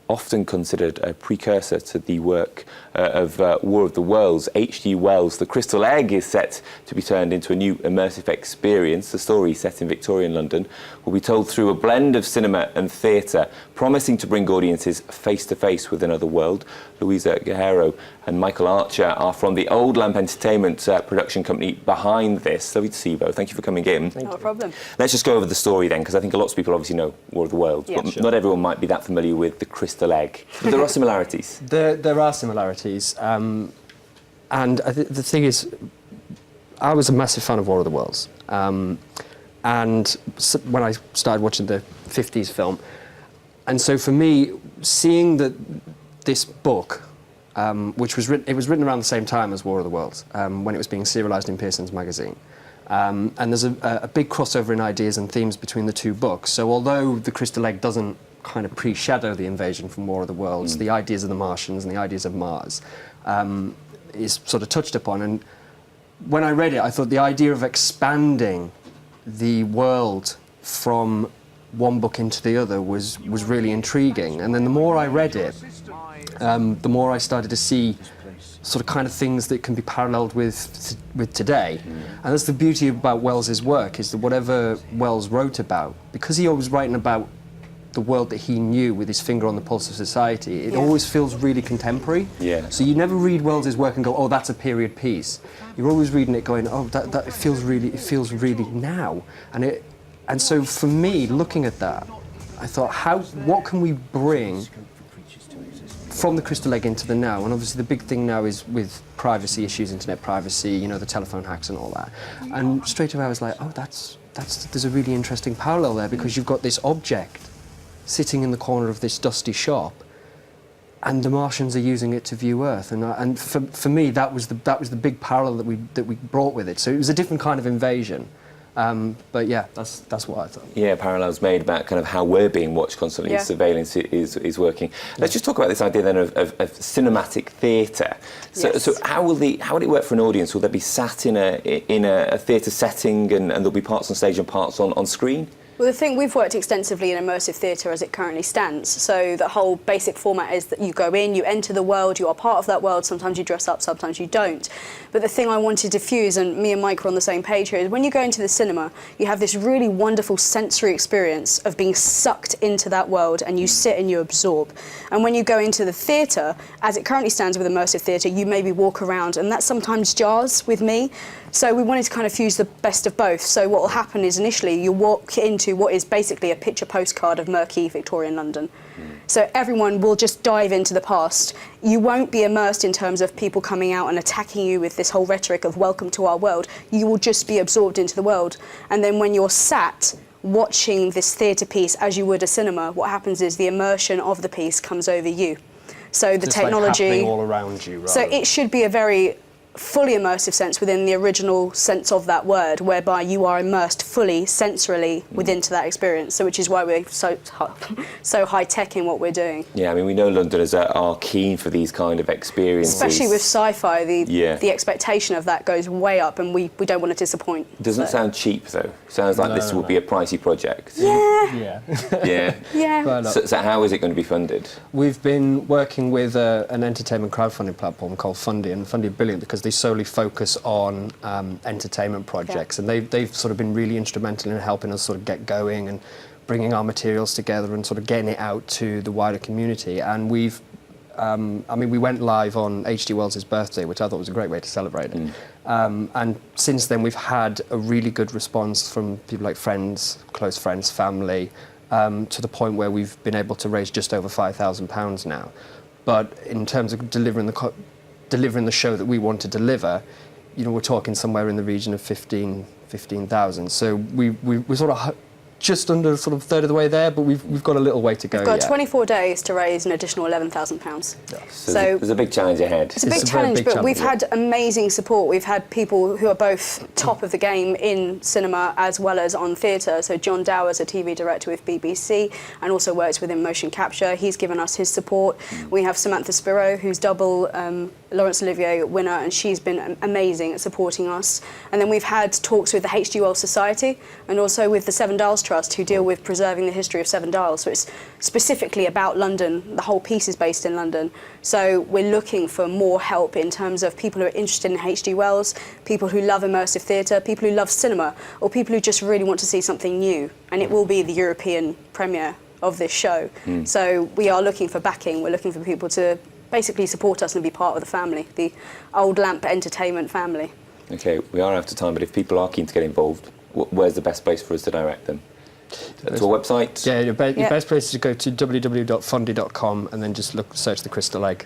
often considered a precursor to the work of War of the Worlds. H.G. Wells' The Crystal Egg is set to be turned into a new immersive experience. The story, set in Victorian London, will be told through a blend of cinema and theatre, promising to bring audiences face-to-face with another world. Louisa Guerrero and Michael Archer are from the Old Lamp Entertainment production company behind this. Lovely to see you both. Thank you for coming in. No problem. Let's just go over the story then, because I think lots of people obviously know War of the Worlds, but sure. not everyone might be that familiar with The Crystal Egg. But there are similarities. There are similarities. And the thing is, I was a massive fan of War of the Worlds. And when I started watching the 50s film, and so for me, seeing that this book, which was written around the same time as War of the Worlds, when it was being serialised in Pearson's magazine. And there's a big crossover in ideas and themes between the two books. So although The Crystal Egg doesn't kind of pre-shadow the invasion from War of the Worlds, the ideas of the Martians and the ideas of Mars is sort of touched upon. And when I read it, I thought the idea of expanding the world from one book into the other was really intriguing. And then the more I read it, the more I started to see sort of kind of things that can be paralleled with today. And that's the beauty about Wells's work, is that whatever Wells wrote about, because he was writing about the world that he knew with his finger on the pulse of society, it always feels really contemporary. Yeah. So you never read Wells's work and go, oh, that's a period piece. You're always reading it going, oh, that feels really now. And so for me, looking at that, I thought, what can we bring from The Crystal Egg into the now? And obviously the big thing now is with privacy issues, internet privacy, you know, the telephone hacks and all that. And straight away I was like, oh, there's a really interesting parallel there, because you've got this object sitting in the corner of this dusty shop, and the Martians are using it to view Earth. And for me, that was the big parallel that we brought with it. So it was a different kind of invasion. But yeah, that's what I thought. Yeah, parallels made about kind of how we're being watched constantly. Surveillance is working. Let's just talk about this idea then of cinematic theatre. So how will it work for an audience? Will they be sat in a theatre setting, and there'll be parts on stage and parts on screen? Well, the thing, we've worked extensively in immersive theatre as it currently stands. So the whole basic format is that you go in, you enter the world, you are part of that world. Sometimes you dress up, sometimes you don't. But the thing I wanted to fuse, and me and Mike are on the same page here, is when you go into the cinema, you have this really wonderful sensory experience of being sucked into that world, and you sit and you absorb. And when you go into the theatre, as it currently stands with immersive theatre, you maybe walk around, and that sometimes jars with me. So we wanted to kind of fuse the best of both. So what will happen is initially you walk into what is basically a picture postcard of murky Victorian London. So everyone will just dive into the past. You won't be immersed in terms of people coming out and attacking you with this whole rhetoric of welcome to our world. You will just be absorbed into the world. And then when you're sat watching this theatre piece as you would a cinema, what happens is the immersion of the piece comes over you. So the technology, like happening all around you. So it should be a very fully immersive sense within the original sense of that word, whereby you are immersed fully, sensorily, within that experience. So which is why we're so high-tech in what we're doing. Yeah, I mean, we know Londoners are keen for these kind of experiences. Especially with sci-fi, the expectation of that goes way up, and we don't want to disappoint. It doesn't sound cheap, though. Sounds like this will be a pricey project. Yeah. Yeah. So how is it going to be funded? We've been working with an entertainment crowdfunding platform called Fundy, and Fundy are brilliant because they solely focus on entertainment projects, and they've sort of been really instrumental in helping us sort of get going and bringing our materials together and sort of getting it out to the wider community. And we've, I mean, we went live on H.G. Wells' birthday, which I thought was a great way to celebrate it. And since then, we've had a really good response from people like friends, close friends, family, to the point where we've been able to raise just over £5,000 now. But in terms of delivering the show that we want to deliver, you know, we're talking somewhere in the region of 15,000. So we're sort of just under sort of a third of the way there, but we've got a little way to go. We've got 24 days to raise an additional £11,000. Yeah. So there's a big challenge ahead. It's a big challenge, but we've had amazing support. We've had people who are both top of the game in cinema as well as on theatre. So John Dowers, a TV director with BBC, and also works within motion capture. He's given us his support. We have Samantha Spiro, who's double Laurence Olivier winner, and she's been amazing at supporting us. And then we've had talks with the H.G. Wells Society and also with the Seven Dials Trust, who deal with preserving the history of Seven Dials. So it's specifically about London. The whole piece is based in London. So we're looking for more help in terms of people who are interested in H.G. Wells, people who love immersive theatre, people who love cinema, or people who just really want to see something new. And it will be the European premiere of this show. So we are looking for backing. We're looking for people to basically support us and be part of the family, the Old Lamp Entertainment family. Okay, we are out of time, but if people are keen to get involved, where's the best place for us to direct them? To a website? Yeah, your best place is to go to www.fondy.com and then just search The Crystal Egg.